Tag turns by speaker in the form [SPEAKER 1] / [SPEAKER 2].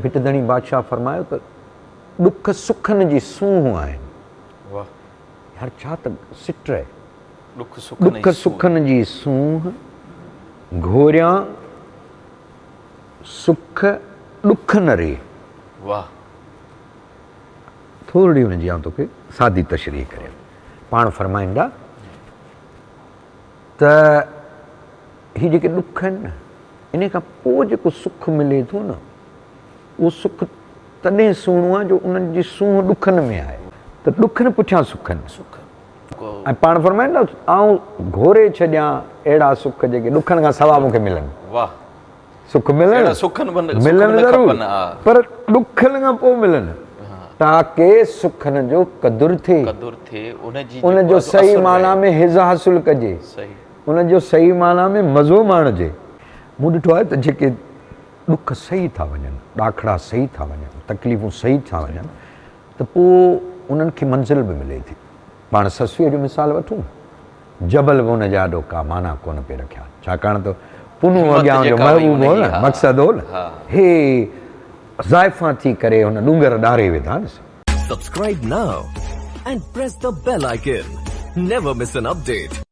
[SPEAKER 1] भिटधणी बादशाह फरमायो त ॾुख सुखनि जी सूंहुं आहिनि।
[SPEAKER 2] वाह
[SPEAKER 1] यार छा त सिट आहे।
[SPEAKER 2] ॾुख
[SPEAKER 1] सुखनि जी सूंहुं घोरियां सुख ॾुख न रे।
[SPEAKER 2] वाह
[SPEAKER 1] थोरी हुनजी आउं तोखे सादी तशरीह करियां। पाण फरमाईंदा त ही जेके ॾुख आहिनि न, इन खां पोइ जेको सुख मिले थो न, उहो सुख तॾहिं सुहिणो आहे जो उन्हनि जी सूंहुं ॾुखनि में आहे। त ॾुखनि पुठियां सुखनि
[SPEAKER 2] सुख
[SPEAKER 1] ऐं पाण फरमाईंदा आउं घोरे छॾियां अहिड़ा सुख जेके ॾुखनि खां सवाइ मूंखे मिलनि।
[SPEAKER 2] वाह
[SPEAKER 1] सुख मिलनि मिलनि ज़रूर, पर ॾुखनि खां पोइ मिलनि, ताकि सुखनि जो क़दुरु थिए, उनजो सही माना में हिज़ हासिलु कजे, उनजो सही माना में मज़ो माणिजे। मूं ॾिठो आहे त जेके ॾुख सही था वञनि, ॾाखड़ा सही था वञनि, तकलीफ़ूं सही था वञनि, त पोइ उन्हनि खे मंज़िल बि मिले थी। पाण ससूअ जो मिसाल वठूं, जबल बि उनजा एॾो का माना कोन पे रखिया, छाकाणि त पुनू अॻियां जो महबूब हो न, मक़सदु हो न, हे ज़ाइफ़ां थी करे हुन डूंगर ॾारे वेठा न।
[SPEAKER 3] Subscribe now and press the bell icon. Never miss an update.